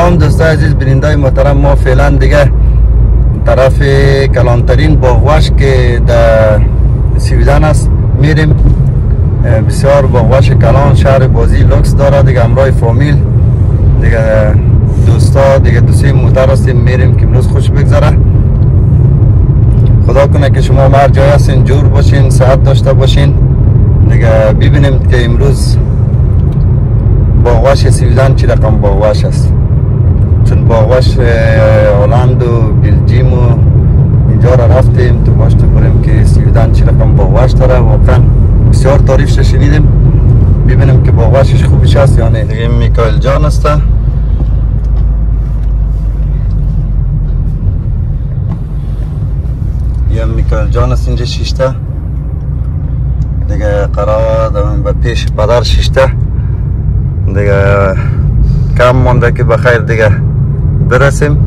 سلام دوستای عزیز بیننده محترم. ما فعلا دیگه طرف کلانترین باغوش که در سویدن است میریم. بسیار باغوش کلان شهر بازی لوکس داره دیگه، همراه فامیل دیگه دوستا دیگه دوستی موتر هستیم میریم که امروز خوش بگذره. خدا کنه که شما هر جای هستین جور باشین، صحت داشته باشین دیگه. ببینیم که امروز باغوش سویدن چی رقم باغوش است، چون باغوش هلند و بلژیم و اینجا را رفتیم تو باش تو بریم که سویدن چی رقم باغوش داره. واقعا بسیار تعریفش شنیدیم، ببینیم که باغوشش خوبش است یا نه. دیگه میکائیل جان است، یا میکائیل جان است اینجا شیشته دیگه. قرار دارم به پیش پدر شیشته دیگه، کم مونده که بخیر دیگه برسیم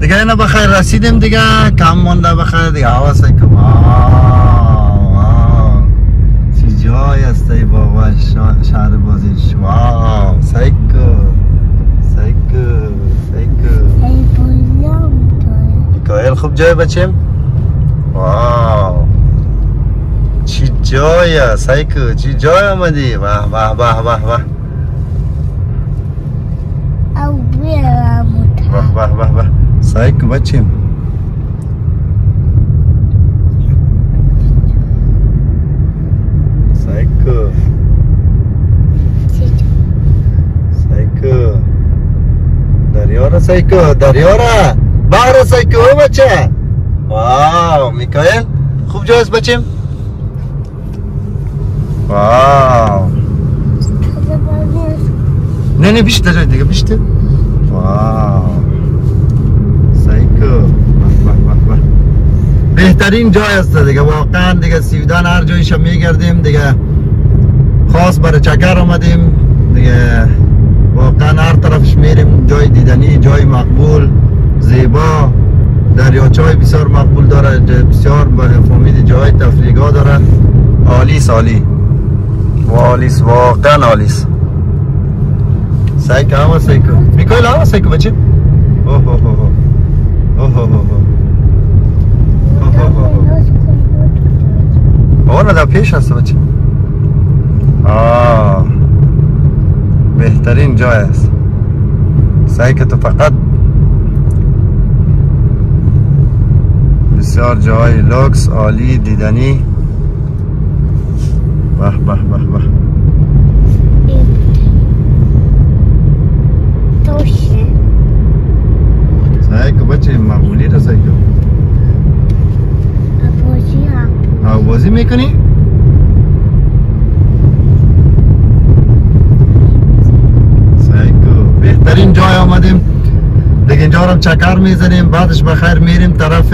دیگه. اینا بخیر رسیدیم دیگه، کم مونده بخیر دیگه. حواسه که واو چی جای است ای بابا شهر بازیش. واو سایکو سایکو سایکو میکائیل خوب جای بچیم. واو چی جای سایکو، چی جای آمدی. واه واه واه واه واه واه واه واه واه سایکو بچیم. سایکو سایکو دریارا سایکو دریارا بحر سایکو بچه. واو میکائیل خوب جای است بچیم. واو نه بیشتر جای دیگه بیشتر. واو سایکو بهترین جای است دیگه. واقعا دیگه سویدن هر جایش میگردیم دیگه، خاص برای چکر آمدیم دیگه. واقعا هر طرفش میریم جای دیدنی، جای مقبول زیبا، دریاچه‌های بسیار مقبول داره، بسیار فامید جای تفریحگاه داره. عالیس عالی والیس، واقعا عالیس. سایکو همه سایکو میکائیل همه سایکو بچه. اوه اوه اوه اوه اوه اوه اوه در پیش هست بچه. بهترین جای است سایکو. تو فقط بسیار جای لوکس عالی دیدنی. واه واه واه واه سایکو بچه معمولی را سایکو. بازی میکنی؟ سایکو بهترین جای آمدیم دیگه. اینجا رو چکر میزنیم، بعدش بخیر میریم طرف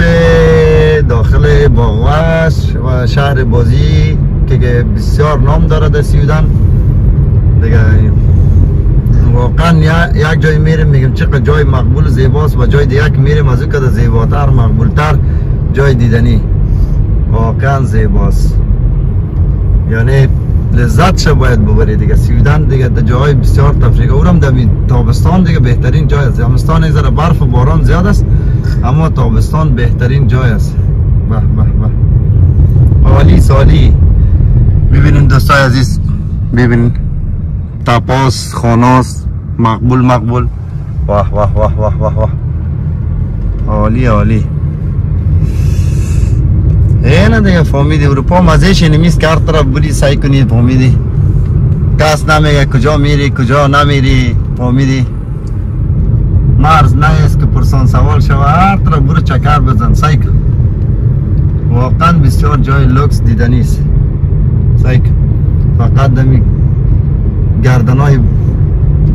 داخل باغوش و شهر بازی که بسیار نام داره در سویدن دیگه. واقعا یک جای میریم میگیم چقدر جای مقبول زیباست و جای دیگه که میریم از او که زیباتر مقبولتر جای دیدنی. واقعا زیباست، یعنی لذتش باید ببری دیگه. سویدن دیگه در جای بسیار تفریحی، اونم در تابستان دیگه بهترین جای است. زمستان ذره برف و باران زیاد است، اما تابستان بهترین جای است. به به به عالی سالی. ببینید دوستای عزیز، ببینید تپاس خاناس مقبول مقبول. واه واه واه واه واه واه عالی عالی. اینه دیگه فامیدی اروپا مزهش نمیست که هر طرف بودی سعی کنید فامیدی. کس نمیگه کجا میری کجا نمیری فامیدی. مرز نیست که پرسان سوال شوه، هر طرف برو چکر بزن سعی کن. واقعا بسیار جای لوکس دیدنی است سعی کن. فقط دمی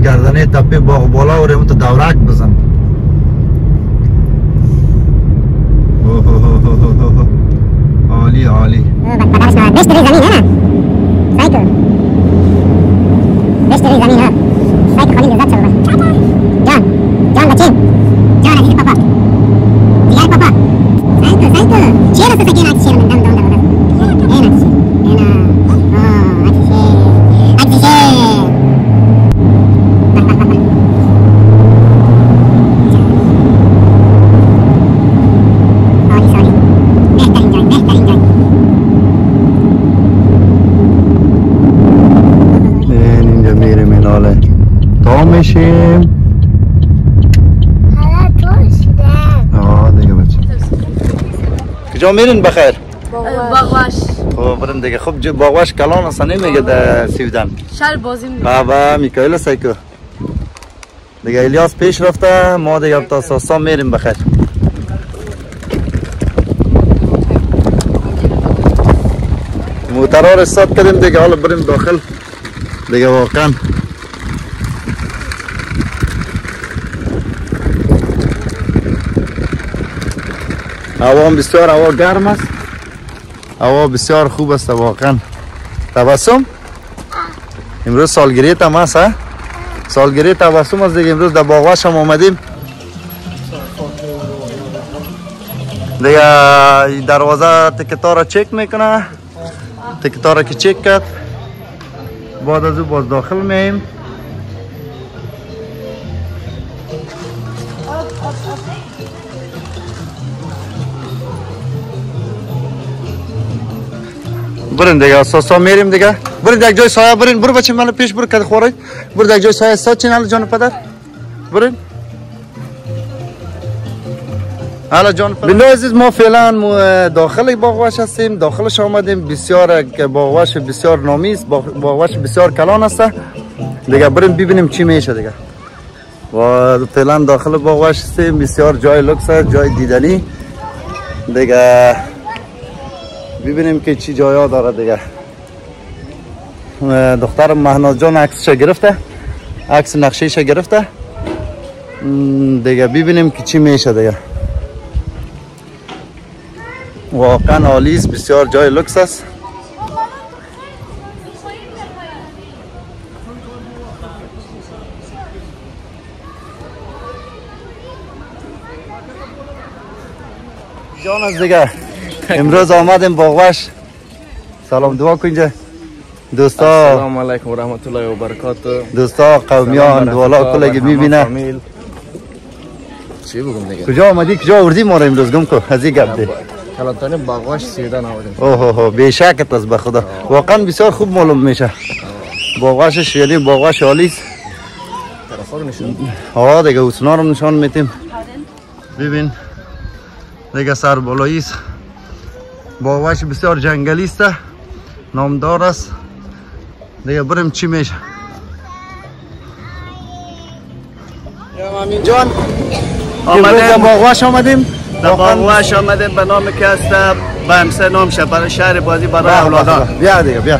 گردنه تپه باغ بالا و رمت دورک بزن. عالی عالی. بشتری زمین ها سایکل، بشتری زمین ها سایکل. خالی لذت شد جان جان بچین جان عزیز پاپا دیگر پاپا سایکل سایکل. چیه رسه سکین عکس چیه من دم دم دم اینا اینا عکس کجا میرین بخیر؟ باغوش. خب بریم دیگه. خب باغوش کلان است نمیگه در سیودان. شهر بازی میگه. بابا میکائیل سایکو. دیگه الیاس پیش رفته، ما دیگه تا ساسا میریم بخیر. موترها رو استارت کردیم دیگه، حالا بریم داخل دیگه. واقعا هوا بسیار هوا گرم است، هوا بسیار خوب است واقعا. تبسم امروز سالگیری تم است، سالگیری تبسم است دیگه. امروز در باغوش هم آمدیم دیگه. دروازه تکتا را چک میکنه، تکتا را که چک کرد بعد از او باز داخل میایم. برین دیگه اساسا میریم دیگه. برین یک جای سایه، برین برو بچه من پیش برو کد خورید. برو یک جای سایه استاد چینال جان پدر. برین حالا جان پدر. بله عزیز، ما فعلا داخل باغوش هستیم، داخلش آمدیم. بسیار باغوش بسیار نامی است، باغوش بسیار کلان است دیگه. بریم ببینیم چی میشه دیگه. و فعلا داخل باغوش هستیم، بسیار جای لوکس است، جای دیدنی دیگه. ببینیم که چی جایا داره دیگه. دختر مهناز جان عکسش گرفته، عکس نقشهش گرفته دیگه. ببینیم که چی میشه دیگه. واقعا عالی است، بسیار جای لوکس است. جان است دیگه. امروز آمدیم باغوش. سلام دعا کنجا دوستا. السلام علیکم و رحمت الله و برکاته. دوستا قومیان دوالا کلگی میبینه. چی بگم دیگه؟ کجا آمدی؟ کجا آوردی ما را امروز؟ گم کو از این گپ ده. کلانتانی باغوش سیودان آوردیم. اوه بیشک است به خدا. واقعا بسیار خوب معلوم میشه باغوشش، یعنی باغوش عالی است. طرفا نشون. ها دیگه اوسنا رو نشان میتیم. ببین دیگه سر بالایی است. باغوش بسیار جنگلی است، نامدار است دیگه. بریم چی میشه. یا مامی جان آمدیم باغوش آمدیم. در باغوش آمدیم به نام که است به همسه نام شه، برای شهر بازی برای اولادان. بیا دیگه بیا.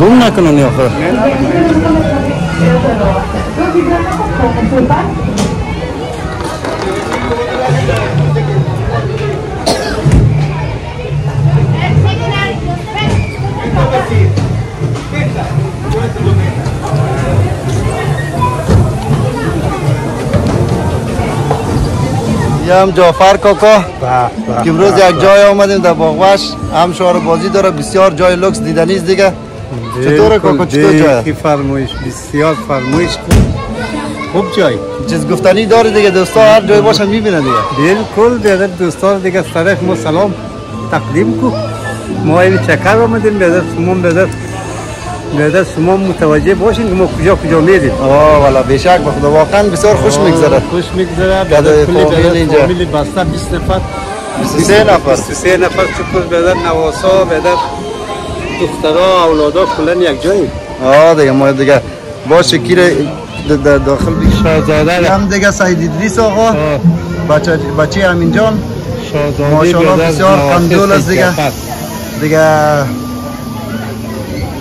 گم نکنن آخه. یا هم جعفر کاکا که امروز یک جای آمدیم در باغوش، هم شهر بازی داره، بسیار جای لوکس دیدنی است دیگه. چطوره کاکا؟ چطور جای؟ کی فرمایش بسیار فرمایش خوب جای. چیز گفتنی داره دیگه دوستا؟ هر جای باشن میبینن دیگه. بالکل دیگه دوستا دیگه طرف ما سلام تقدیم کو. ما این چکر آمدیم بیادر شما متوجه باشین که ما کجا میریم. والا بیشک به خدا واقعا بسیار خوش میگذره. خوش میگذره. بیادر فامیل بسته 20 نفر 23 نفر چکر بیادر نواسا بیادر دخترها اولادا کلن یک جایی. دیگه ما دیگه با شکیر داخل بی شاهزاده هم دیگه سعید ادریس آقا بچه امین جان ماشاءالله بسیار قندول است دیگه.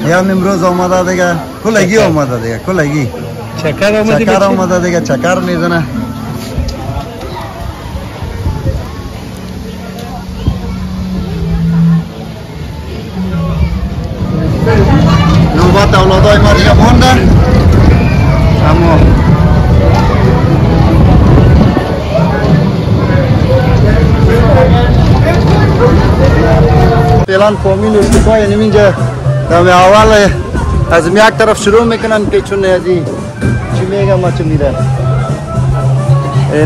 هم امروز آمده دیگه، کلگی آمده دیگه، کلگی چکر آمده دیگه، چکر میزنه. نوبت اولادای ما دیگه مونده، اما فعلا فامیل ارتفاع یعنی اینجا دم اول از یک طرف شروع میکنن که چون ازی چی میگم ما چه میره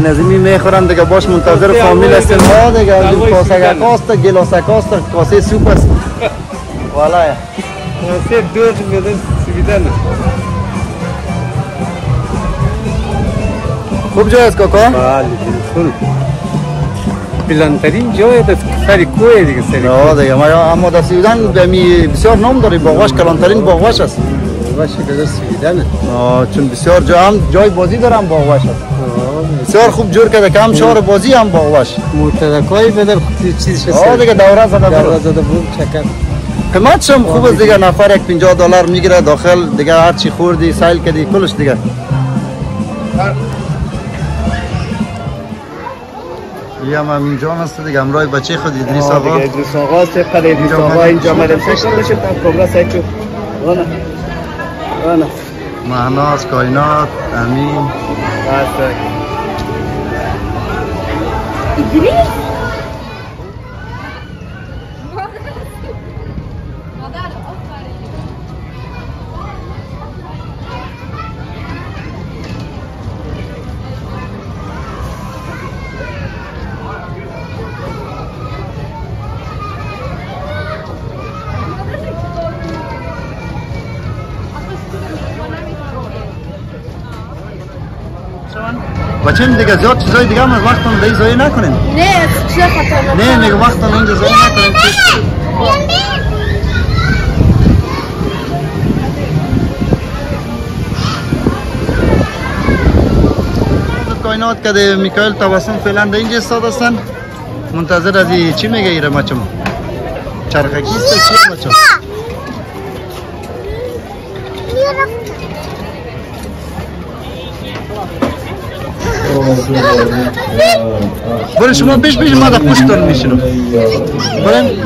نظمی میخورن دیگه. باش منتظر فامیل هستیم ها دیگه. کاسه کاست گلاس کاست کاسه سوپ است والا واسه دور میدن سویدن. خوب جای است کاکا؟ بله بالکل. بلندترین جای است سری کوه دیگه سری. آه دیگه اما در سویدن بسیار نام داره باغواش کلانترین باغواش است. باشه که سویدن. چون بسیار جای بازی دارم باغواش است. بسیار خوب جور کرده که هم شهر بازی هم باغواش. موترکای بدر چیزش است. دیگه دوره زده بود چکر. قیمتش هم خوب است دیگه نفر یک $50 میگیره داخل دیگه هر چی خوردی سیل کردی کلش دیگه. یه هم اینجا هست دیگه همراه بچه خود ادریس آقا. ادریس آقا طبق ادریس آقا اینجا مدام سشن بشه کبرا سایچو. وانا مهناز کائنات امین. ادریس بچه دیگه زیاد چیزای دیگه هم از وقتان دیگه ضایع نکنین. نه چه خطر نه میگه وقتان اینجا ضایع نکنین. کائنات کده میکائیل تبسم فعلا در اینجا استاد هستن منتظر از چی میگه ایره مچم چرخکی است چی مچم برای شما بیش ما در پشتون میشنم برای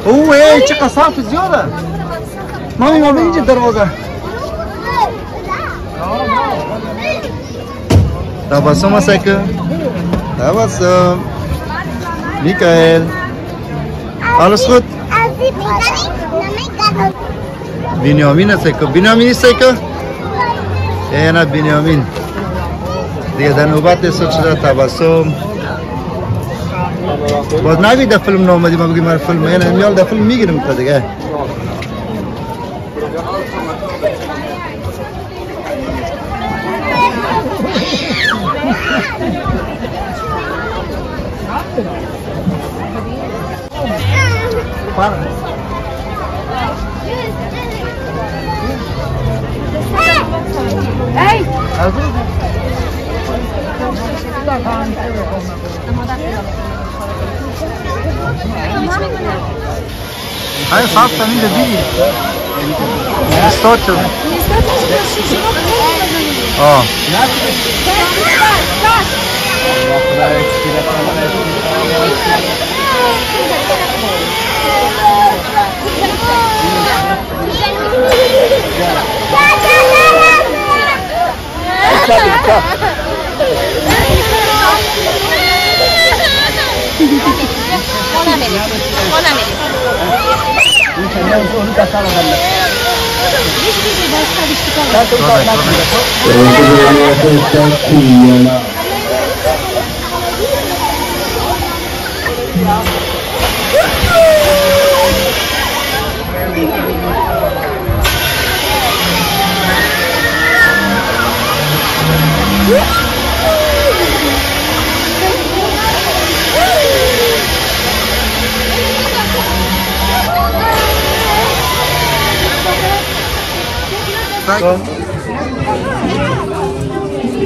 اوه چه قصاف زیاده مامی ما اینجا دروازه تبسم است که تبسم میکائیل alles goed بنیامین است که بنیامین است که اینا بنیامین دیگه در نوبت است شده تبسم باز نگید در فیلم نامدی ما بگیم فیلم اینا میال در فیلم میگیرم تا دیگه Hey! Hai fatto anche il video. Sto Oh.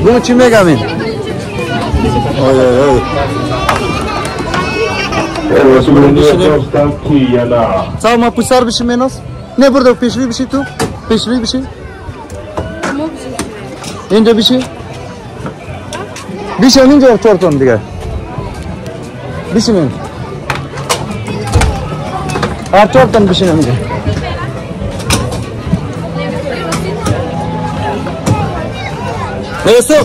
Bunu çime gamin. Oy oy oy. Sağ ma pusar bir şey menos. Ne burada peşri bir şey tu? Peşri bir şey. İnce bir şey. Bir şey ince ortadan diye. Bir şey mi? Ortadan bir şey ince. Neyse.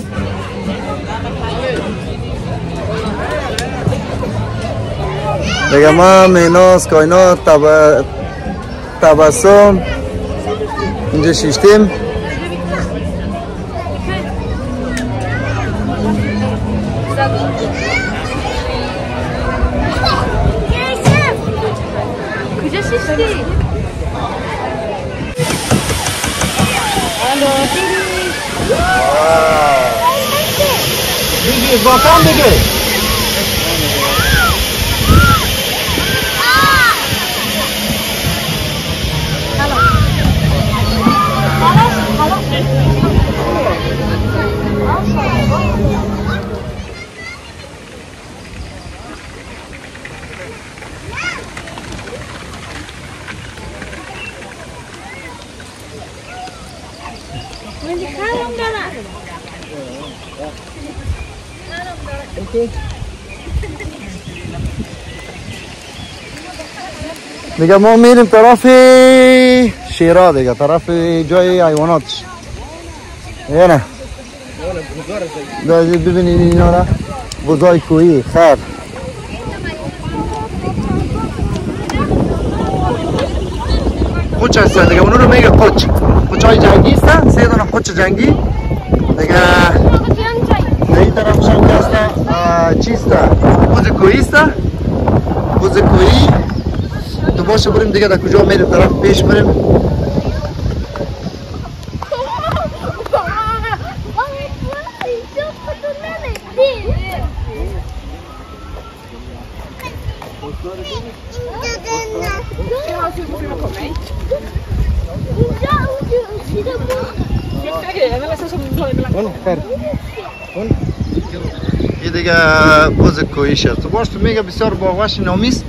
دیگه ما میناس کائنات تبسم اینجا شیشتیم ششتی دیگه باکم دیگه دیگه ما میریم طرف شیرا دیگه طرف جای حیوانات یا نه ببینید اینا را بزای کوهی خیر خوچ هستن دیگه اونو رو میگه خوچ خوچای جنگی هستن سه دانه خوچ جنگی دیگه این طرف شنگی هستن چی هستن بوز کوهی هستن بوز کوهی تو باشه بریم دیگه در کجا میریم طرف پیش بریم این دیگه بوز کوهیش هست تو باش تو میگه بسیار باغوش نامیست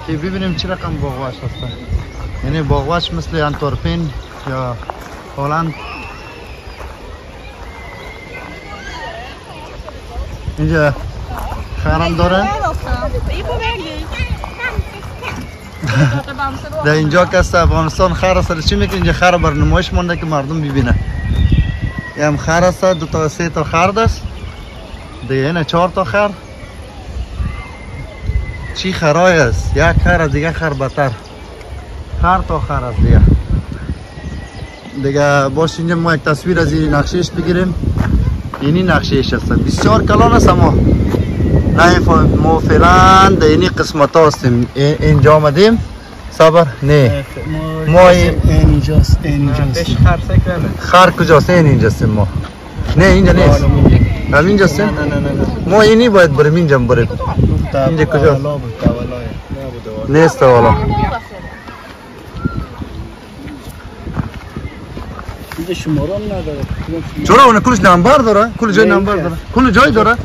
که ببینیم چه رقم باغوش هستن یعنی باغوش مثل انتورپین یا هلند اینجا خرم داره در اینجا کس افغانستان خر است چی میکنه اینجا خر بر نمایش مانده که مردم ببینه یه هم خر است دو تا سه تا خر است دیگه اینه 4 تا خر چی خرای است یک خر از دیگه خر بتر خر تا خر است دیگه باش اینجا ما یک تصویر از این نقشهش بگیریم اینی نقشهش است بسیار کلان است اما نه ما فعلا در اینی قسمت ها هستیم اینجا آمدیم صبر نه ما اینجاست خر کجاست اینجاست ما نه اینجا نیست همینجا هستیم ما اینی باید بریم اینجا بریم اینجا کجاست نیست والا اینجا شمارم نداره چرا اون کلش نمبر داره کل جای نمبر داره کل جای داره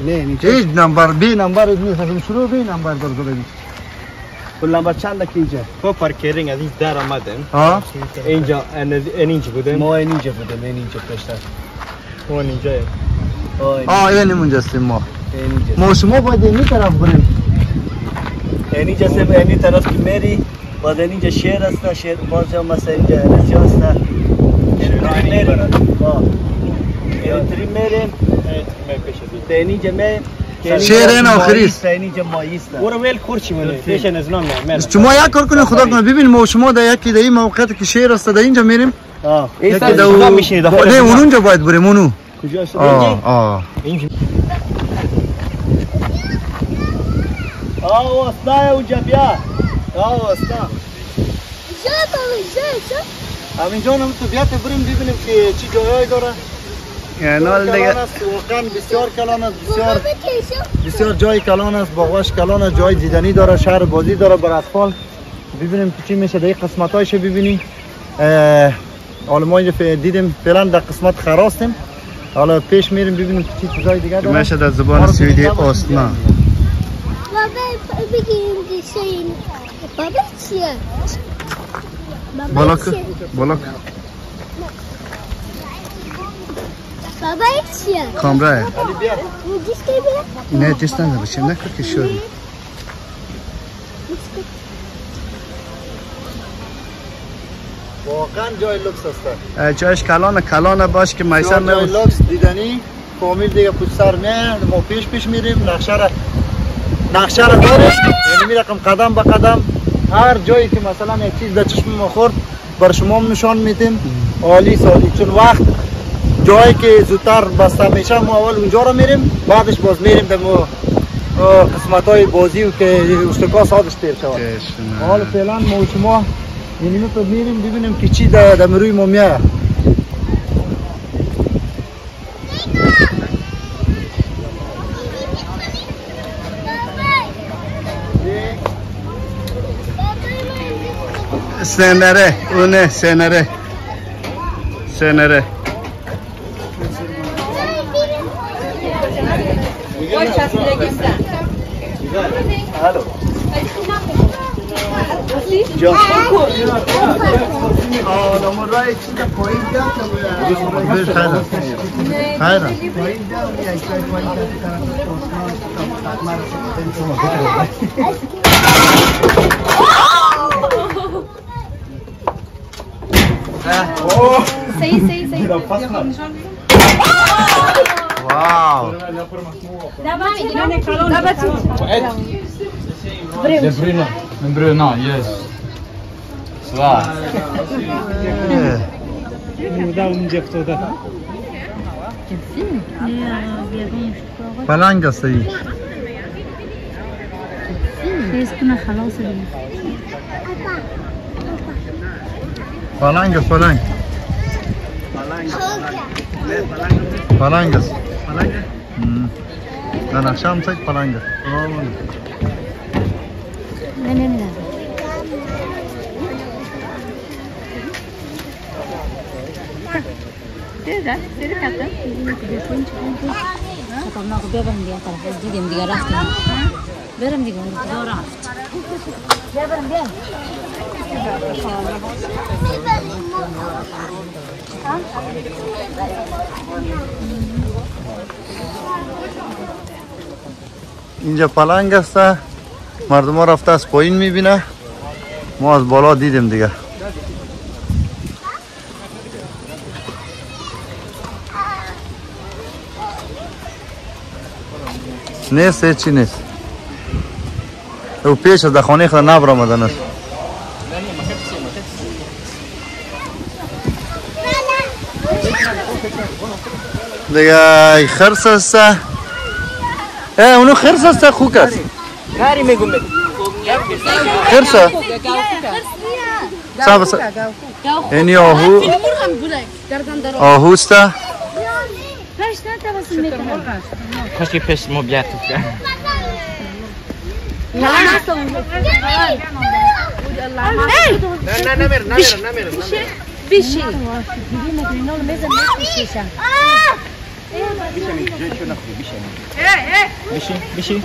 هیچ نمبر بی نمبر نیست شروع بی نمبر داره کل نمبر چند اینجا ما پارکینگ از این در آمدیم ها اینجا اینجا بودیم ما اینجا بودیم اینجا پشت ما اینجاییم این اونجا هستیم ما شما باید این طرف بریم اینجا سه به این طرف که میری بعد اینجا شهر است شهر باز هم مثلا اینجا رسیا است شهر این آخری است ورا ویل کورچی منه فیشن از نام شما یک کار کنید خدا کنه ببین ما شما در یکی در این موقعیت که شهر است در اینجا میریم یکی در اونجا باید بریم اونو کجا است اینجا واسطه اونجا بیا واسطه همینجا هم تو بیات بریم ببینیم که چی جایی داره نال دیگه واقعا بسیار کلان است بسیار جای کلان است باغوش کلان است جای دیدنی داره شهر بازی داره بر اطفال ببینیم چی میشه در این قسمتایش ببینیم حالا ما اینجا دیدیم فعلا در قسمت خراستیم حالا پیش میریم ببینیم چی چیزای دیگه داره میشه در زبان سوئدی آسنا بابا چیه بالاک بالاک بابا چیه کامراه نه نه دستان نباشیم نکن که شوری واقعا جای لوکس است جایش کلانه باش که میسر جای لوکس دیدنی فامیل دیگه پشت سر میاد ما پیش میریم نقشه را داریم یعنی میرقم قدم به قدم هر جایی که مثلا یک چیز در چشم ما خورد بر شما نشان میدیم عالی سالی چون وقت جایی که زودتر بسته میشه ما اول اونجا رو میریم بعدش باز میریم در قسمت های بازی و که اشتکا سادش تیر شود. حالا فعلا ما و شما یعنی تو میریم ببینیم که چی در روی ما میاد. سنره اونه سنره Hallo. Sei. واو De Bruyne, yes. Zwaar. پلنگ است ای پلنگ است پلنگ است در نقشه هم چک پلنگ است اینجا پلنگ است مردم ها رفته از پایین میبینه ما از بالا دیدیم دیگه نیست چی نیست او پیش از در خانه خود نبر آمدن است دیگه خرس است اونو خرس است خوک است Gari me gumbe. خرس است اینی آهو آهوست Kanske pest må bjärt upp där. Bishi. Bishi.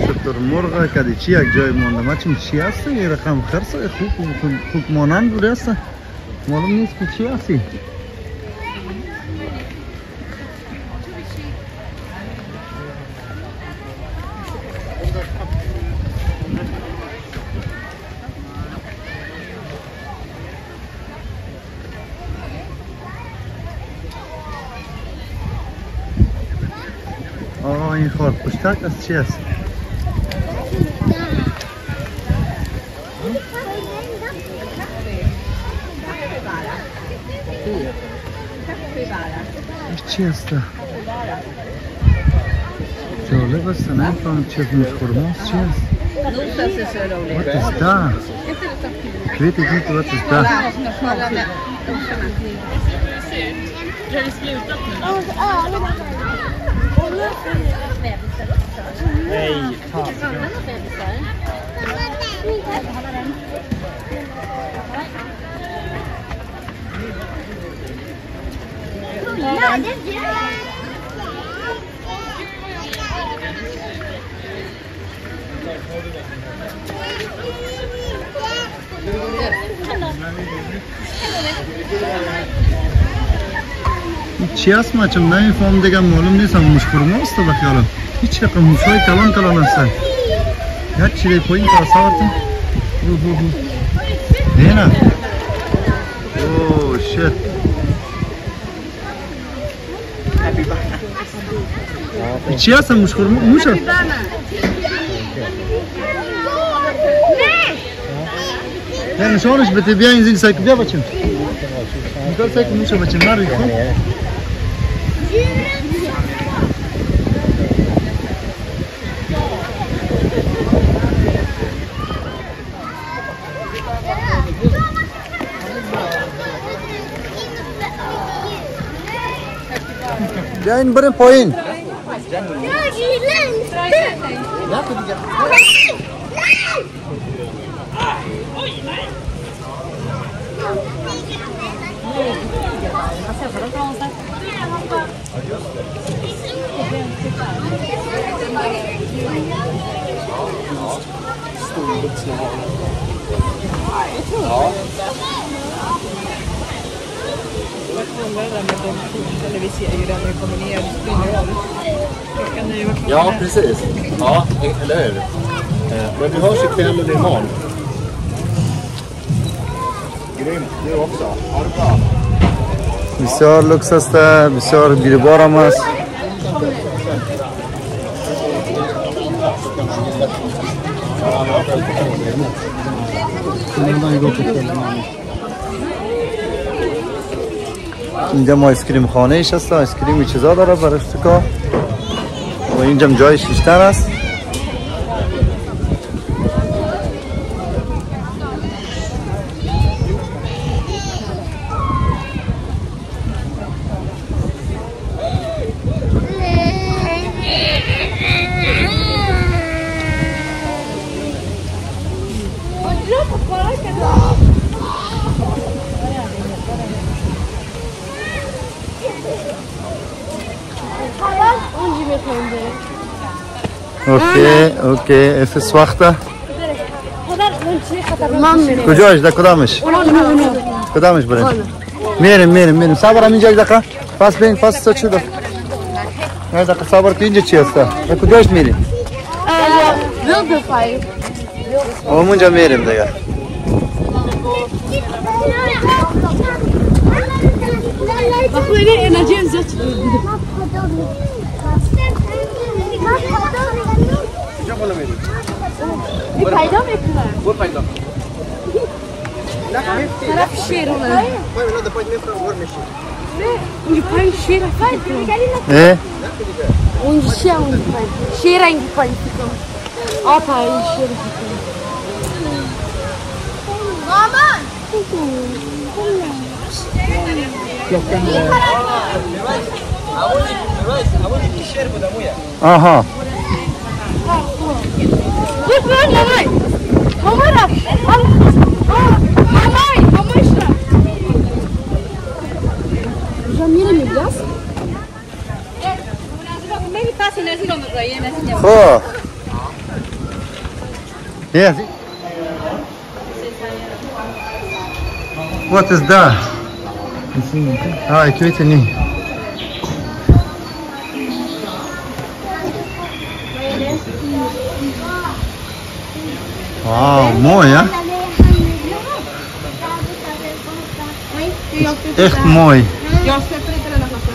ستر مرغ کدی چی یک جای مونده ما چی هست یه رقم خرس خوک مانند بوده است معلوم نیست که چی هستی این خورد پشتک از چی است؟ چی است؟ جالب است نمی‌فهمم چی از مشخورماست چی است؟ What is that? Ik weet het niet, wat is dat? Nej, fan. چی است ما چون نمیفهم دیگه معلوم نیست هم مشخورماست بخیالم هیچ رقم موشای کلان هستن یک چیزی پایین فرساورتن اینه اوه شت چی هستم مشکور موشه؟ نه نشانش بده بیا این سایک بیا بچم میگل سایک موشه بچم نروی خون بیا این بریم پایین Ja, precis. Ja, eller hur? Men vi hörs ikväll eller imorgon. Grymt, du också. Ha det bra. بسیار لوکس است بسیار گیربار هم است اینجا ما آیسکریم خانه ایش است آیسکریم چیزا داره برای اشتکا و اینجا جای شیشتر است اوکی افس وقته کجاش ده کدامش بریم میریم صبر هم اینجا یک دقیقه پس بین پس تو چی ده یک دقیقه صبر که اینجا چی هسته کجاش میریم اونجا میریم دیگه پیدا میکنه برو پیدا طرف شیر اونه اونجا پایین شیر اونجا چیه اونجا پایین شیر اینجا پایین پایین شیر مامان آها Git lan mamay. Mamara. Mamay, mamışla. Jamile mi biraz? خب Yes. What is that? Ik weet het niet. Wauw, mooi hè? Echt mooi. Jag släpper inte den här platsen.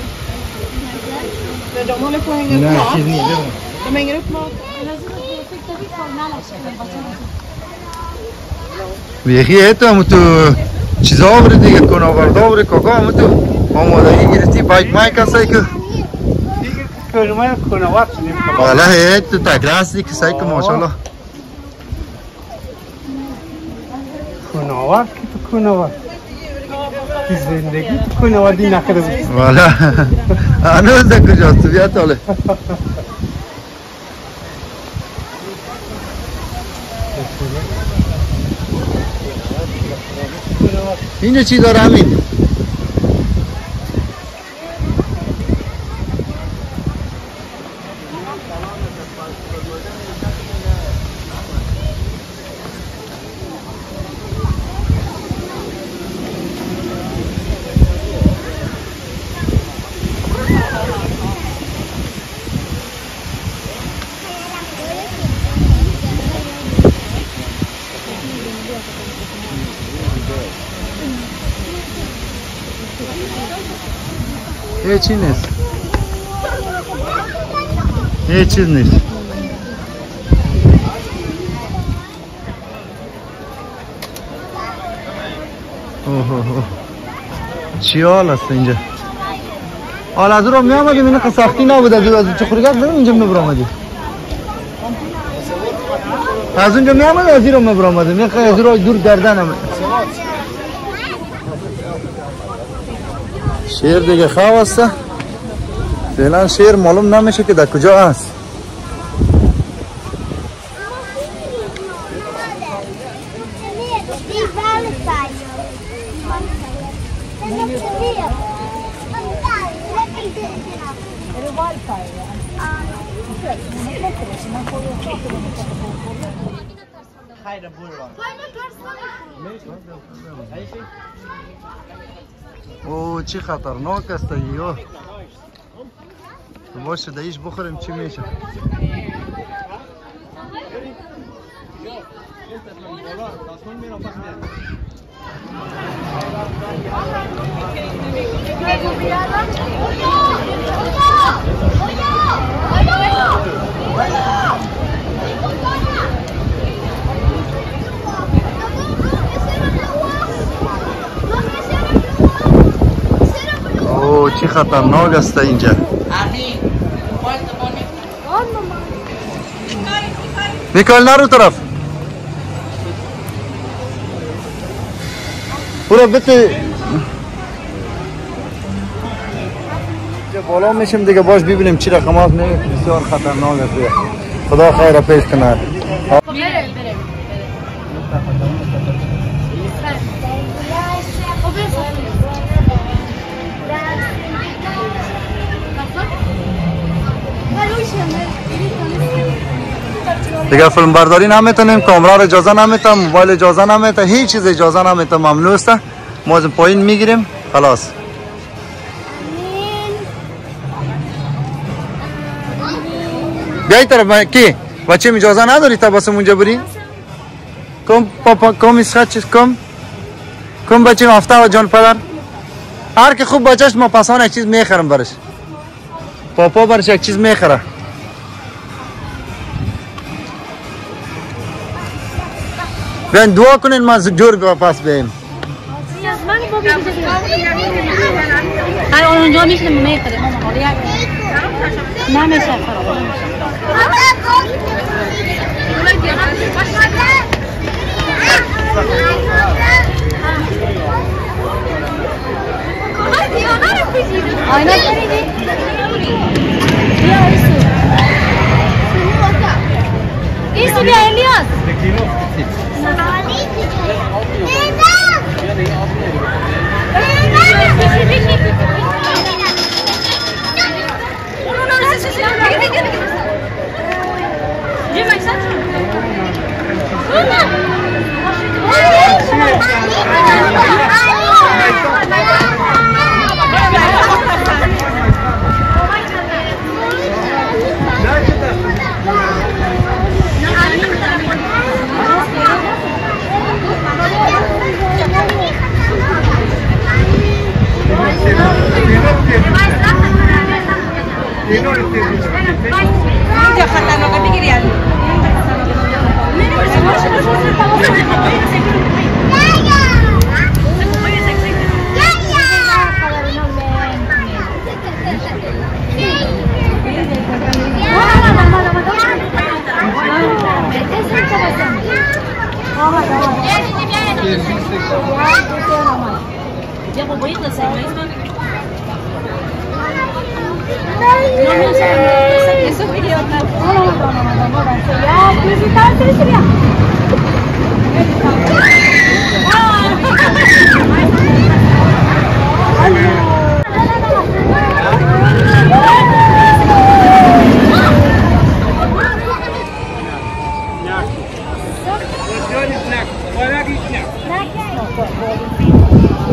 De håller på att hänga upp mat. De hänger upp mat. بیخی تو هم تو چیزا آوری دیگه کناورده آوری کاکا هم تو آمادگی گرفتی بایک مایک هستی که کلمه کناورد شدیم والا تو تکره هستی که سایی که ماشالله کناورد که تو کناورد زندگی تو کناوردی نکرده بود والا هنوز در کجاست تو بیا تاله اینجا چی داره همین؟ چی نیست؟ هیچ چیز نیست. چی حال است اینجا؟ حال از رو می آمدیم اینه که سختی نبود از چخورگرد داریم اینجا می برآمدیم. از اونجا می آمد از این رو می برآمدیم. یک از رو دور گردن همه. شیر دیگه خواه است. فعلا شیر معلوم نمیشه که در کجا است. اوه چی خطرناک است ایو. باشه دایش بخوریم چی میشه. اوه چی خطرناک است اینجا. میکال نرو طرف. برو بته. بالا میشیم دیگه باش ببینیم چی رقم هست. نه بسیار خطرناک است. خدا خیر پیش کنه. دیگه فیلم برداری نمیتونیم، کامرا رو اجازه نمیده، موبایل اجازه نمیده، هیچ چیز اجازه نمیده، ممنوع است. ما از پایین میگیریم خلاص. بیای طرف کی؟ بچه اجازه نداری تا باسم اونجا بری؟ کم پاپا کم اسخط چیز کم بچه هفته و جان پدر. هر که خوب بچهش ما پسان یک چیز میخرم برش. پاپا برش یک چیز میخره. بیاین دعا کنین ما جور پس بیم. اونجا میشنم میخره نمیشه آینه کردی؟ بیا ایسو بیا الیاس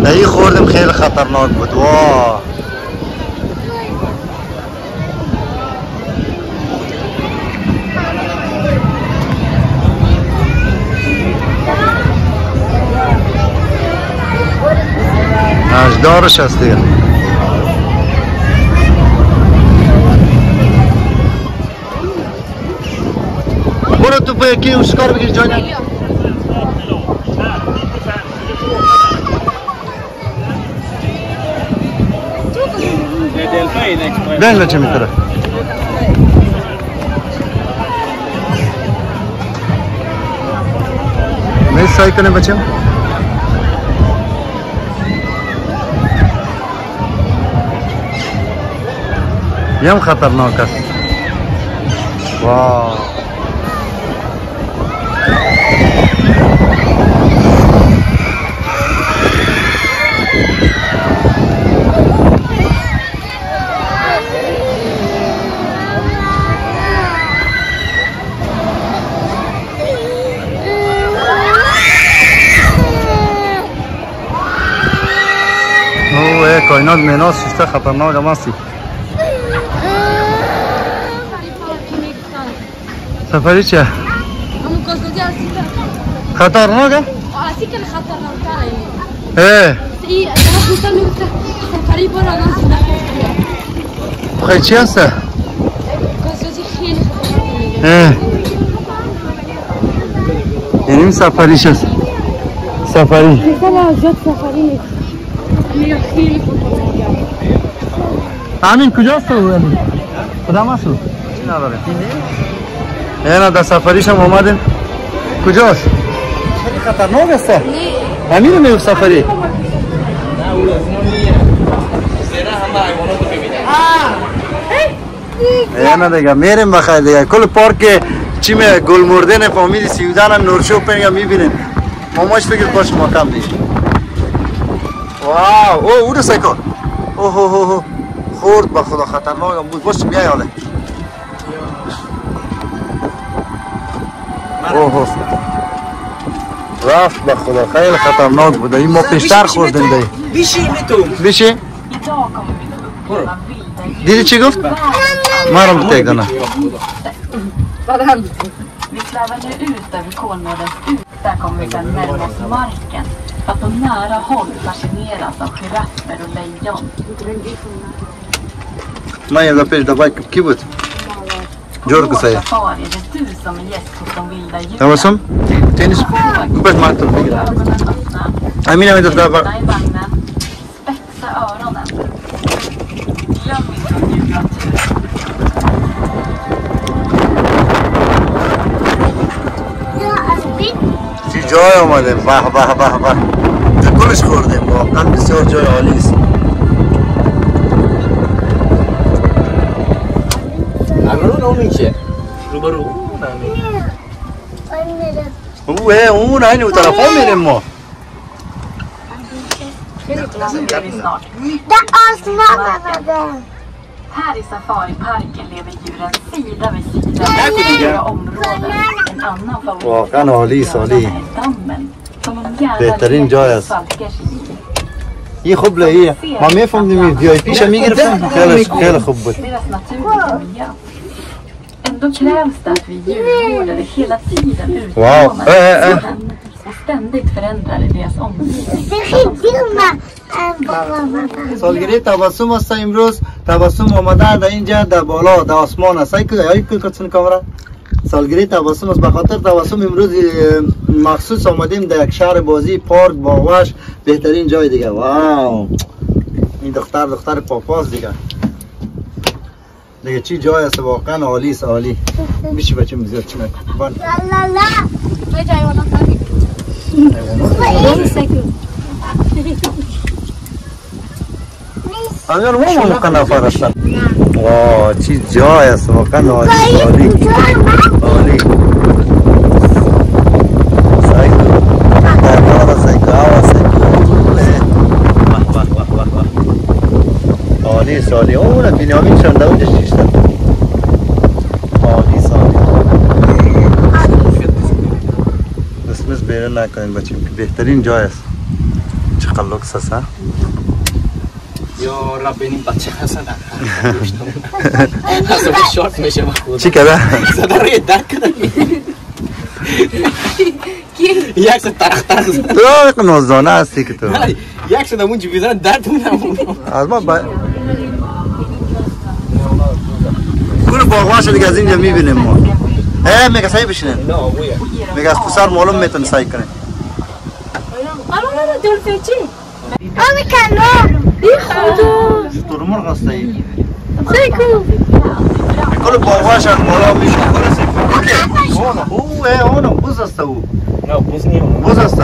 نهی خوردم خیلی خطرناک بود. واه نجدارش هست دیگه. تو پای کی اون شکار بگیر جان بین بچه میتره میز سعی کنه بچه یم خطرناک است واو کائنات میناس شسته خطرناک هم هستی سفری چه؟ همون کاسدی هستی خطرناکه؟ هستی که خطرناکتره ای اصلا بودم میگفته سفری برو ناسی نکنه خیلی چی هسته؟ کاسدی خیلی خطرناکه یعنی این سفریش هست سفری مثلا زیاد سفری نیست میگه خیلی خطرناکه همین کجاست تو؟ کدام هست؟ چی نداره؟ اینا در سفریش هم اومدیم کجاست؟ خیلی خطرناک است همین میگفت سفری اینا دیگه میریم بخیر دیگه کل پارک چی می گل مردن فامیلی سیودان نورشو پنگا میبینیم ماماش فکر باش ما کم دیگه واو او رو سیکل اوه خورد با خدا خطرناک هم بود باش بیای حاله اوه رفت با خدا خیلی خطرناک بوده این ما پیشتر خوردیم دی بیشی دیدی چی گفت؟ ما رو بتیک دانه Vi svävar nu ut över Kolmårdens Där kommer vi sedan närma oss marken. Att på nära håll fascineras av giraffer och lejon. من یه پیش دبای کی بود؟ جور کسایی Safari är det du som är gäst hos de vilda djuren. تماسم؟ تنیس بس ما تو بگیر امین امید دفعه Öppna i vagnen. Spetsa öronen. Glöm inte djurnatur. چی جای آمدیم به کلش خوردیم واقعا بسیار جای عالی است اون اینو طرف ها میریم ما Här i safariparken lever djuren sida vid sida i stora områden. En annan favorit واقعا عالی است عالی är dammen som de gärna بهترین جای است svalkar sig i. این خوب لایه ما میفهمدیم وی آی پیش هم میگرفتم خیلی خوب بود Deras naturliga miljö. Ändå krävs det att vi djurvårdare hela tiden utmanar och ständigt förändrar deras omgivning. سالگیری تبسم است امروز تبسم آمده در اینجا در بالا در آسمان است ای کتون کامرا سالگیری تبسم است به خاطر تبسم امروز مخصوص آمدیم در یک شهر بازی پارک باغوش بهترین جای دیگه واو این دختر پاپاست دیگه چی جای است واقعا عالی است عالی میشه بچه میذارم چی نکن امیان ما موقع نفر هستن واو چی جای است واقعا عالی عالی سایکل دربارا سایکل آوا سایکل عالی است عالی اون بینیامین شنده اونجا چیشتن عالی است عالی بسمس بیرون نکنین بچیم که بهترین جای است چقدر لکس است ها یا ربین این بچه هستن از اون شارت میشه بخود چی کده؟ صدا روی درک کده یک سه ترخ تو نوزدانه هستی که تو یک سه نمون جویزن درد نمون از ما گل باغواش دیگه از اینجا میبینیم ما میگه سعی بشینن میگه از پسر معلوم میتونه سعی کنه آمی کلا ای خدا شطور مرغ است ای سیکو کل باواش از بالا میشه اونو بوز است او نه بوز نیم بوز است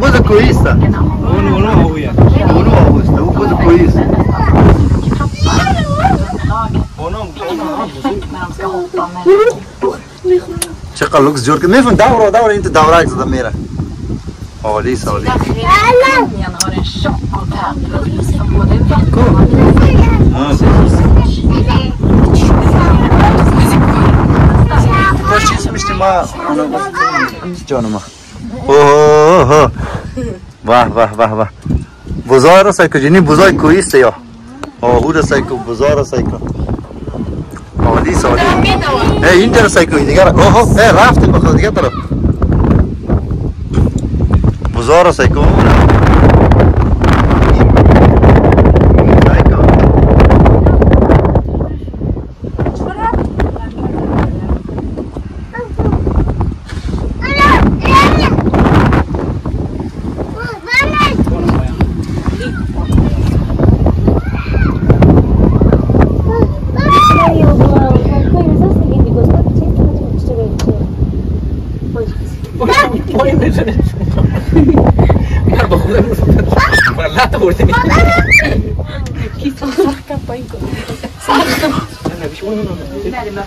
بوز کوی است اونو هویه اونو است او بوز کوی است چقدر لوکس جور که میفهم دوره این دوره زدم میره عالی سالی Ingen har en tjock och tät luft som både کاش چیز میشتی ما جانم اوه واه واه واه واه بزار است که جنی بزای کویست یا آهو است که بزار است که عالی سالی اینجا است که دیگر اوه رفتیم بخواد دیگر طرف بزار است که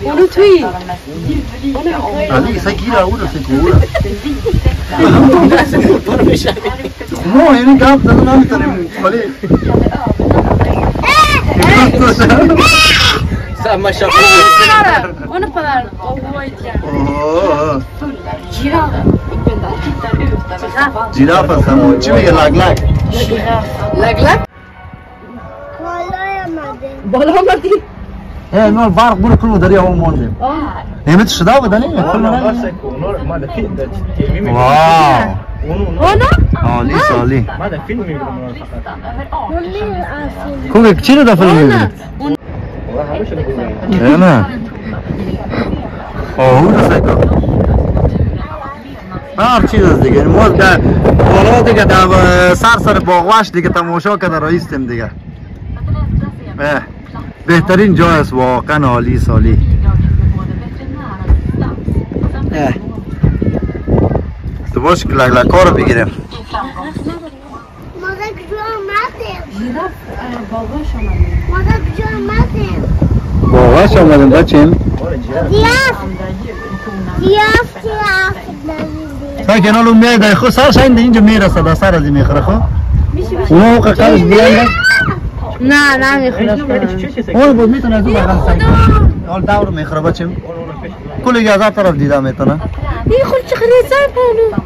اونو توی علی سگیره اون سگوره ما اینو گفت دادن نمیتونیم ولی samma köp اونو پدر وای جیراف است همون چی میگه لگ لگ لگ بالا آمدی نور برق برو کنو دریا هم موندیم نمیت شده بود نه واو عالی سالی کوگه چی رو دفعه میبینی؟ نه آهو دسته که هر چیز است دیگه ما بالا دیگه در سر باغوش دیگه تماشا کده رایستیم دیگه بهترین جای است واقعا عالی سالی تو باش که لگلکا رو بگیریم مادر کجا آمدیم مادر کجا آمدیم باغوش آمدیم بچیم دیاف سای کنالو میده خود سرش اینجا میرسه در سر ازی میخوره خود اونو قلش بلنده نه نمیخوره اون بود میتونه از اون بغل سعی کنه حال دور میخوره بچیم کلی از هر طرف دیده میتونه این خود چقدر زن پانو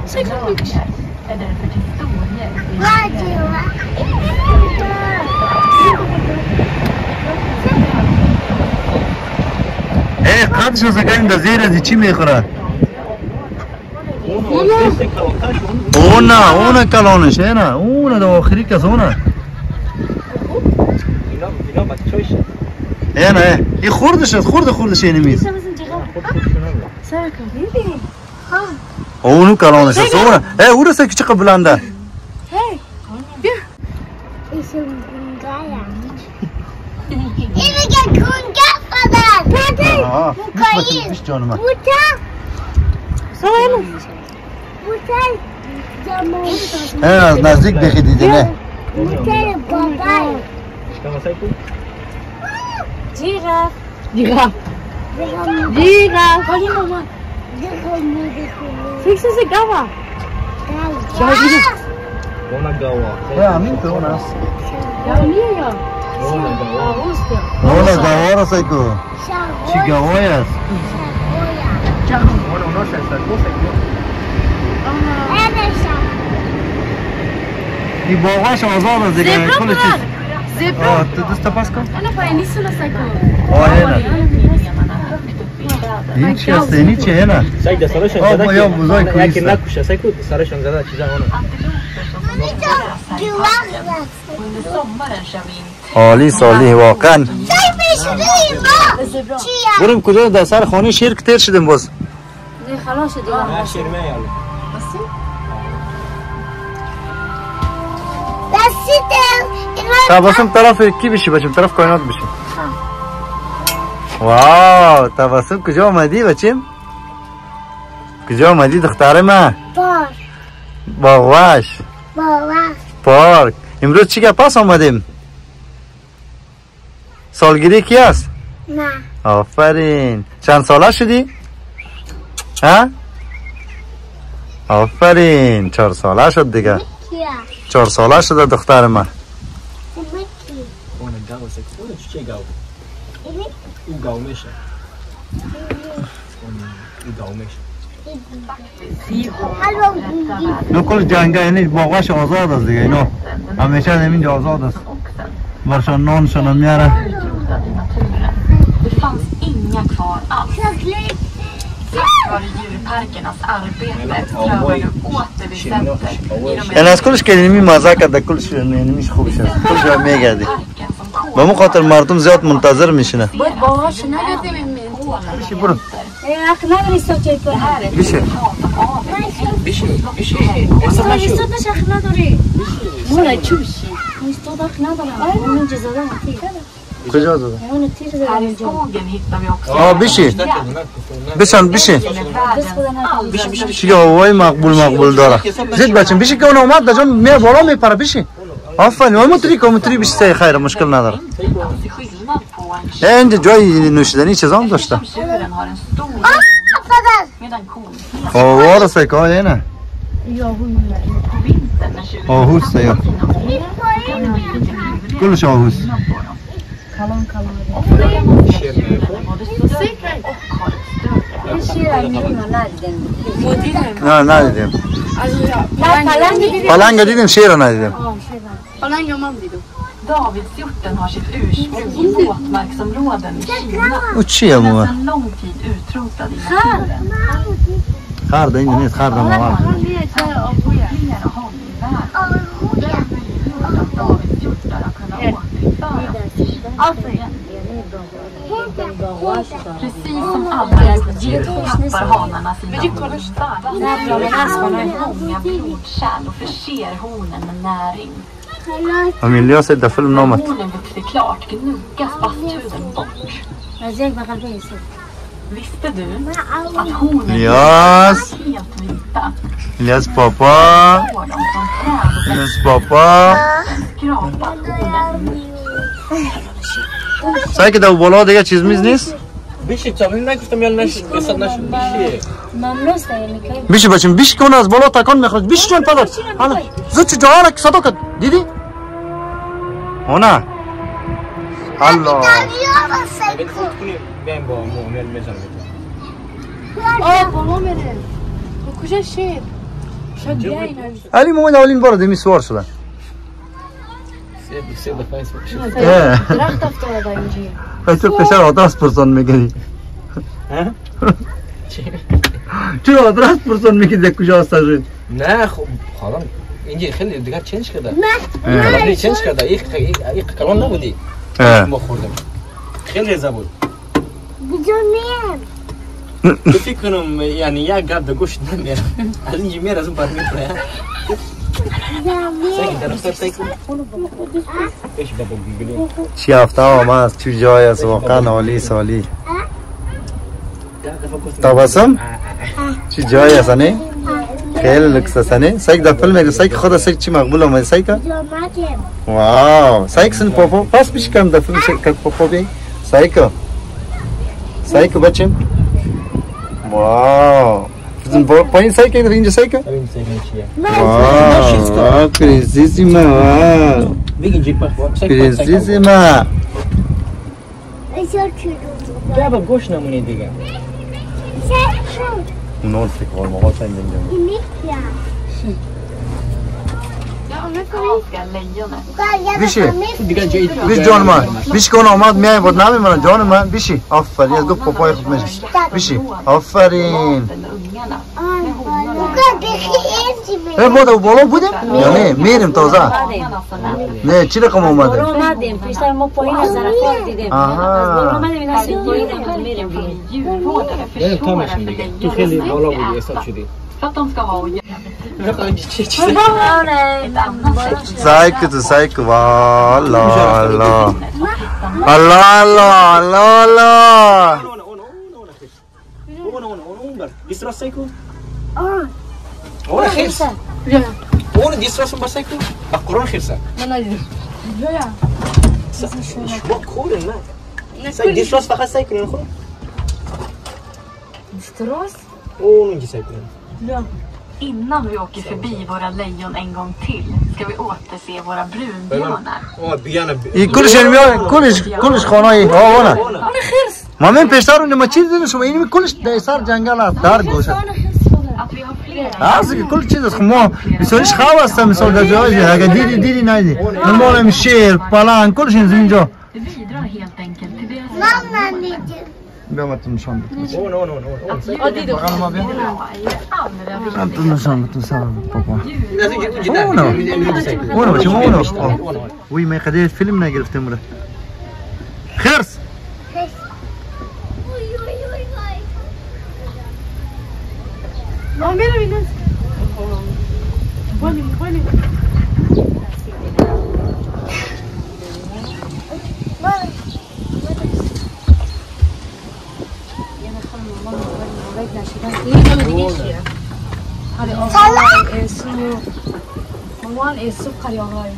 سعی کن میکشه قدش رو سکاییم در زیر ازی چی میخوره اون کلانش نه اون در آخری کس اونه نه این خوردش است خوردش اینه میز اونو کلانش است اونه اون است که چقدر بلنده این میگه کنگه فدر بیش جانم بوتا سلام بوتا از نزدیک بخی دیده نه بوتا بابای جیراف خالی مامان فکر سه گاوا Ona gawa. همین که اون است یا اون گوار است که چی گوای است این باغاش آزاد است دیگه کل چیز زبرا تو دست پاس کن انا پایینی سولا این چی است این چیه نه Sajda sarışın Ama zada ya ki. buzay Lakin kuyusu. nakuşa sayku sarışın zada çizer onu. Under sommaren kör vi in عالی سالی واقعا بریم کجا در سر خانه شیر که تیر شدیم باز خلاص دیگه تبسم طرف کی بشی بچم طرف کائنات بشی واو تبسم کجا آمدی بچم کجا آمدی دختر من باغوش پارک امروز چی که پاس آمدیم سالگیری کی است نه آفرین چند ساله شدی ها آفرین 4 ساله شد دیگه 4 ساله شده دختر من نو کل جنگه یعنی باغش آزاد است دیگه اینو همیشه همینجا آزاد است برشان نانشان هم میاره Det fanns inga kvar alls. Tack vare djurparkernas arbete prövade återbesätter یعنی از کلش که اینمی مزه کرده کلش اینمیش خوب شد کلش هم میگردی به مو خاطر مردم زیاد منتظر میشنه باید باهاش نگردیم بشی برو اخلاق ریستوچه کنه بشی اصلا ریستوچه اخلاق نداری مولا چی بشی ریستوچه اخلاق نداره اون جزاده کجا زده Här i skogen hittar vi också بشی بشن بشی چی هوای مقبول داره زید بچم بشی که اون اومد در جان میره بالا میپره بشی آفرین متری بشی سه خیر مشکل نداره اینجا جای نوشیدنی چیزا هم داشته آوار سکای نه آهوس یا کلش آهوس نه ندیدیم پلنگ دیدیم شیر ندیدیم پلنگ هم دیدم Davidshjorten har sitt ursprung i våtmarksområden i Kina. او چیه مو Sedan lång tid utrotad i naturen. خر ده اینجا نیست خر ده موار Precis som alla djur tappar hanarna sina bröstar. Många blodkärl och förser hornen med näring. امیلیا سید فیلم نامت Hornen växer klart, gnuggas basthuden bort. Visste du att hornen الیاس är helt vita? الیاس پاپا Får de från träd och الیاس پاپا skrapar hornen. سعی که در بالا دیگه چیز میز نیست بشی چاقلی نگفتم یا نشد بسد نشد بشی بیشی بچیم بیشی که اون از بالا تکان میخواد بیشی جان پدر حالا زود چه جاها را که صدا کرد دیدی؟ اونا الله اگه خود کنیم بیایم با مومن میزنم بابا میره کجا شیر شاید بیاین علی مومن اولین بار دمی سوار شدن سه دفعه درخت افتاده اینجا تو پسر آدرس پرسان میگیری چرا آدرس پرسان میگیری کجا هسته شد نه خب حالا اینجا خیلی دیگر چنج کرده خیلی چنج کرده یک کلان نبودی ما خوردم خیلی رزه بود تو فکر کنم یعنی یک گرد گوشت نمیره از اینجا میره از اون بر میپره چی هفته آمد چی جای است واقعا عالی سالی تبسم چی جای است نه خیلی لکس است نه سایک در فیلم میگه سایک خود سایک چی مقبول آمد سایک واو سایک سن پاپا پاس پیش کم در فیلم سایک پاپا بی سایک بچم واو پایین سایک در اینجا سایک واو پرنسیسیما واو پرنسیسیما بیا با گوش نمونی دیگه نون فکر کنم آقا سنگ اینجا بیشی بیش جان من بیش کن آمد میای بود نمیمونم جان من بیشی آفرین از دو پاپای خود میشه بیشی آفرین بوده بالا بودیم یا نه میریم تازه نه چی رقم اومده اومدیم پیشتر ما پایین از طرف دیدیم از بالا اومدیم این هستی پایین میریم بریم تا میشیم دیگه تو خیلی بالا بودی حساب شدی För att de ska ha Psycho, psycho, Allah, Allah. Allah, Allah, Allah, Allah. Distras psycho? Ona khirsa. Ona distras ba psycho? Aqron khirsa. شو كول ما سايك ديستروس فقط سايكل نخو ديستروس نجي سايكل Ja. Innan vi åker förbi våra lejon en gång till ska vi återse våra brunbjörnar. كلش خانه ها وانا ما من پیشتر اون ما چیز دیدم شما این کلش در سر جنگل است در گوشه Att vi har flera. alltså کل چیز است ما مثالش خواب است مثال در جایی اگه دیدی ندی نمال شیر پلنگ کلش اینجا Det bidrar helt enkelt till deras بیامتون نشان بدم allra نشان بدم سلام بابا اونو چه اونو وی ما خدای فیلم نگرفتم ولی خرس No, mira, mira. Bueno. عنوان السكر يا غاي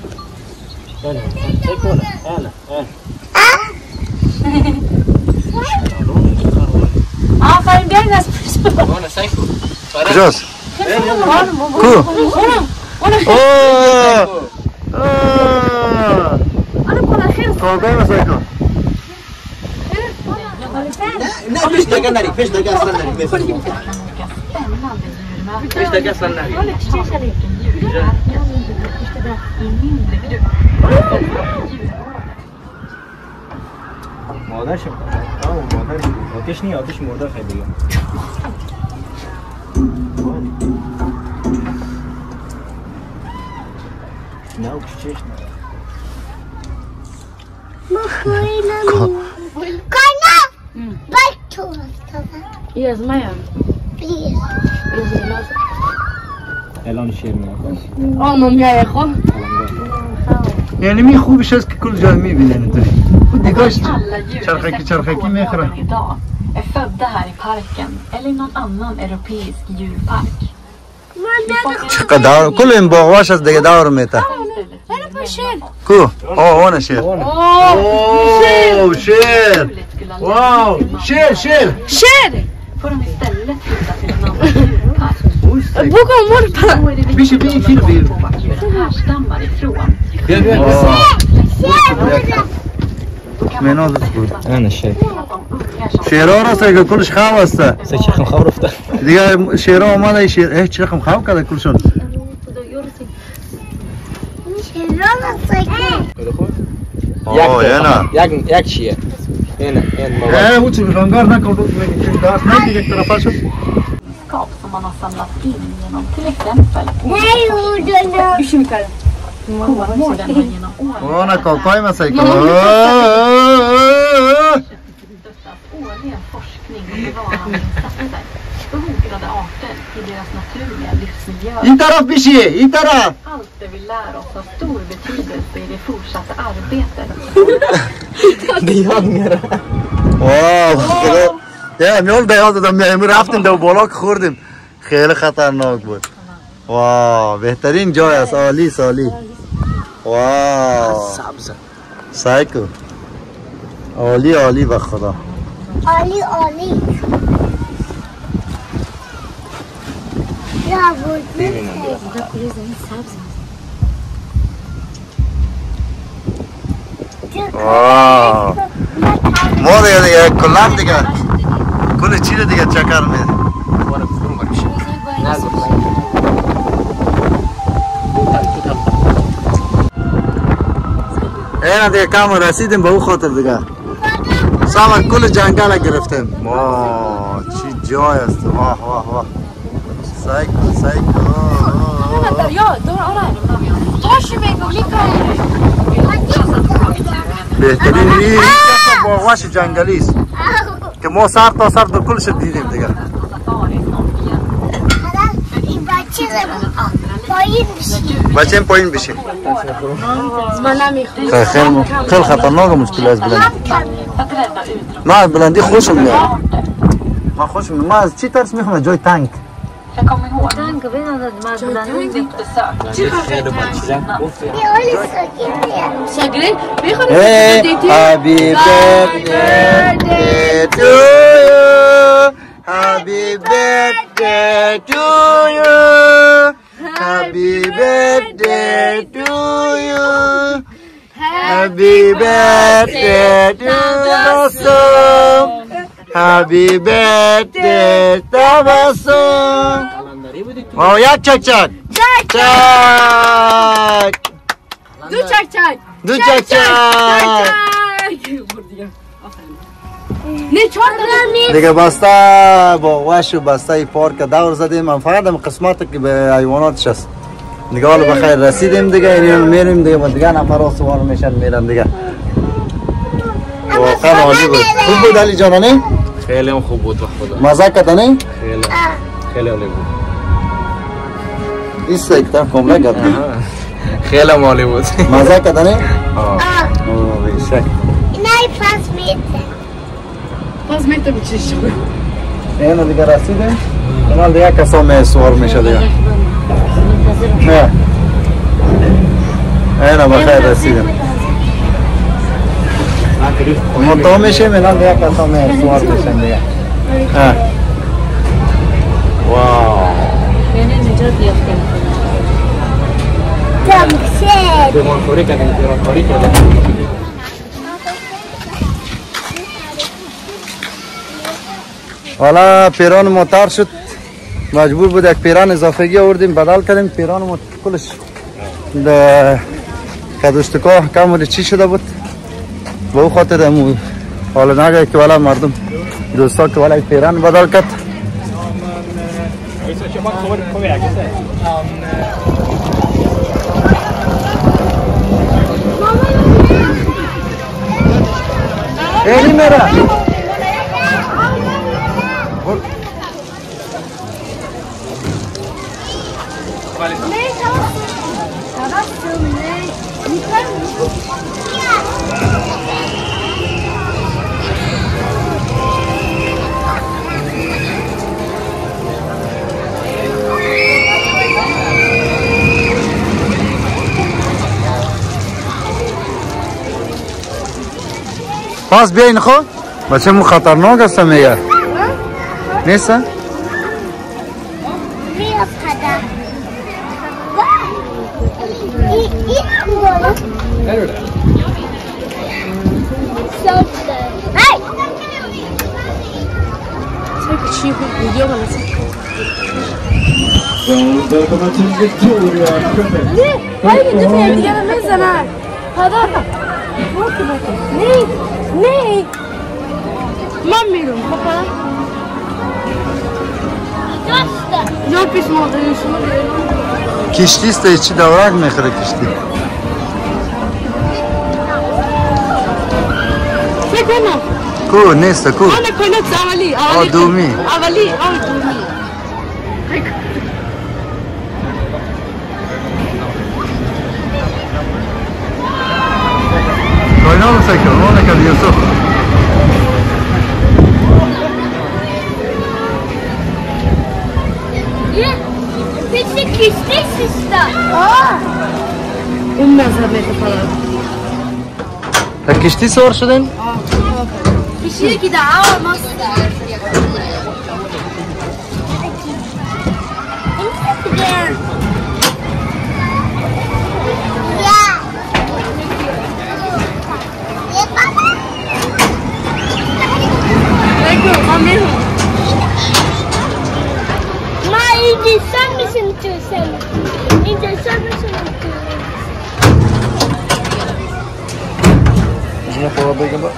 انا سايكون انا فاهم جاهز انا سايكو جوز كو انا بقول خير طيب سايكو لا فيش دقه ناري فيش دقه اصلا ناري فيش دقه اصلا ناري مادرش مادرش آتش نی آتش مردار خیلی نه چیش Kana بچو Yes, ma'am. الان شیر میکنه مامیای خو یعنی می خوبش است که کل جا میبینن اینطوری دیگاش چرخکی میخوره idag är födda här i parken eller i någon annan europeisk djurpark. چقدر کل این باغواش از دیگه دور میته کو اون شیر شیر واو شیر Får de istället flytta till en annan djurpark. بیشی بین فیل بیر Härstammar ifrån. مناظر بود انا شیر شیرها راست که کلش خواب است سچخم خور رفته دیگه شیرها آمده شیر چه رقم خواب کرده کلشون یک چیه او چه رنگار نکن دست نگی یک طرفه شد Skap som man har samlat in genom till exempel Kolmården har genom åren اون کاکای مسایی کن årligen forskning och bevarandeinsatser för hotade arter i deras naturliga livsmiljö. این طرف بیشی این طرف Allt det vi lär oss har stor betydelse i det fortsatta arbetet. واو یا میول بیاد دادم امروز رفتیم دو بالا که خوردیم خیلی خطرناک بود واو بهترین جای است عالی سالی واو سایکو عالی به خدا عالی یا بود واو ما دیگه کلام دیگه کل چیز دیگه چکر میده اینا دیگه کم رسیدیم به او خاطر دیگه سامر کل جنگل گرفتیم. واه چی جای است. واه واه واه سایکو دریا دور آره تاشی میگم بهترین این باغوش جنگلی است که ما سر تا سر در کلش دیدیم دیگه. بچه پایین بشیم. خیلی خطرناک مشکل است بلندی. نه بلندی خوشم میاد. من خوشم میاد. من از چی ترس میخوام؟ جای تنگ. Tank vet att man skulle ha undvikit besök. Happy birthday to you. Happy birthday to you. Happy birthday to you. Happy birthday to Tabassum. Happy birthday Tabassum. Oh, yak çak çak. Çak. دو چک چک دو چک چک. نه چهار دیگه بسته با وش و بسته پارک دور زدیم. من فقط هم قسمت که به حیواناتش است. دیگه حالا بخیر رسیدیم دیگه. اینو میریم دیگه. دیگه نفرها سوار میشن میرن دیگه. واقعا عالی بود. خوب بود علی جانانه؟ خیلی هم خوب بود خدا. مزه کردنه؟ خیلی عالی بود. این سکتر کامله کردن. خیلی هم عالی بود. مزه کردنه؟ بیشک. Nej, fast mitte. باز میتونم چیش اینو دیگه رسیدیم. اینا دیگه کسا سوار میشه دیگه. نه اینا بخیر رسیدیم. ما تو میشیم اینا دیگه کسا سوار میشن دیگه. واو حالا پیران ما تر شد. مجبور بود یک پیران اضافگی آوردیم بدل کردیم. پیران ما کلش کدوشتکا کم بود چی شده بود. به او خاطر حالا نگه که والا مردم دوستا که والا پیران بدل کرد. اینی میره باز بیاین خود بچه مو خطرناک است میگه نیست؟ نه من میرم خب یا پیش مادرش کشتی است چی دورک میخوره کشتی فکر کنم کو نیست کو آن کنت اولی دومی اولی کاینا مسکر اون نکرد یوسف Bitte kiste sista. اون نظر میتفرد تا کشتی سوار شدن؟ کشتی که دعوا ماست Interessant bisschen interessant. Interessant bisschen interessant. یه خورا بگه با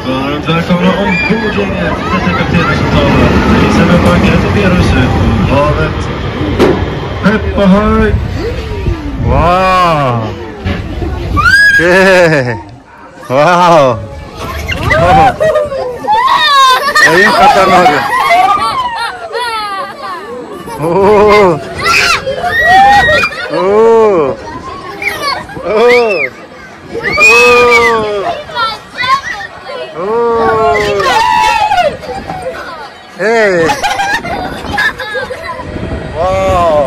Varmt välkomna ombord gänget. Detta är kaptenen som talar. Hejsan med bankret och Berusö. Havet. Pepp ohoj! Wow! Okay. Wow! Det är ju خطرناک. Oh! Oh! Oh! Oh! Hey! Wow!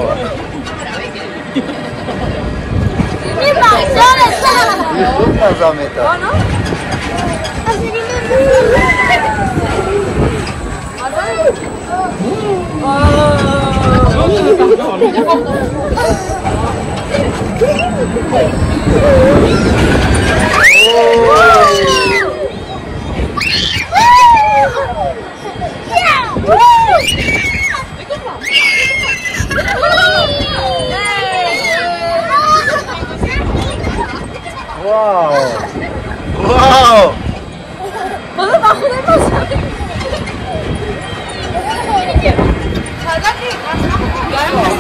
Det är sjukt massa med det. Wow! Wow!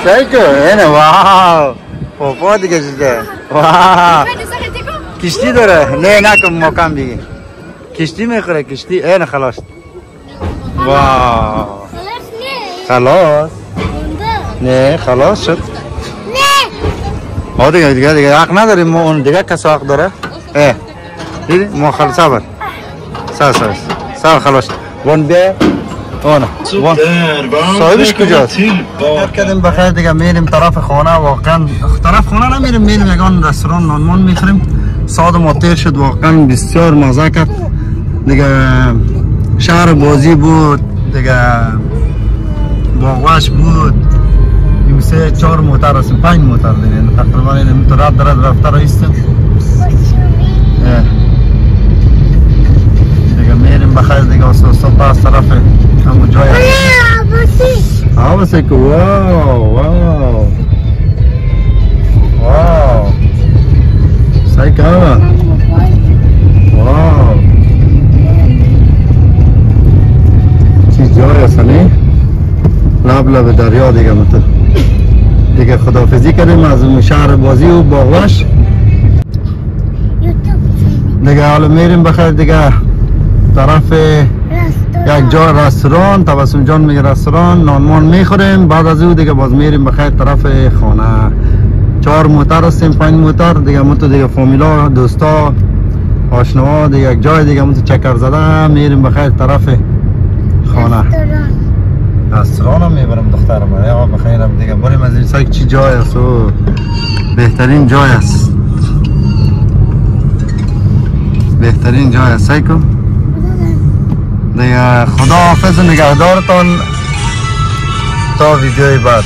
Psycho, اینه واو پاپا دیگه شده واو کشتی داره نه نکن مکان دیگه کشتی میخوره کشتی اینه خلاص واو خلاص نه خلاص شد نه دیگه حق نداریم ما اون دیگه کسی حق داره دیدی ما خلاص صبر خلاص وان بیا اونه صاحبش کجاست؟ هر کدیم بخیر دیگه میریم طرف خانه واقعا طرف خانه نمیریم میریم یگان رستوران نانمان میخوریم ساعت ما تیر شد واقعا بسیار مزه کرد دیگه شهر بازی بود دیگه باغوش بود این 3-4 موتر هستیم 5 موتر دیگه تقریبا این تو رفته رایستیم دیگه میریم بخیر دیگه اصلا پاس طرف همون جای هست که واو سعی که واو چی جای هست نه لب دریا دیگه مطور دیگه خداحافظی کردیم از اون شهر بازی و باغوش دیگه حالا میریم بخیر دیگه طرف یک جا رستوران تبسم جان میگه رستوران نانمان میخوریم بعد از او دیگه باز میریم بخیر طرف خانه 4 موتر هستیم 5 موتر دیگه من تو دیگه فامیلا دوستا آشناها دیگه یک جای دیگه من تو چکر زده میریم بخیر طرف خانه رستوران هم میبرم دخترم یا بخیرم دیگه بریم از این سایک چی جای است و بهترین جای است بهترین جای است سایکو دیگه خدا حافظ نگهدارتان تا ویدیوی بعد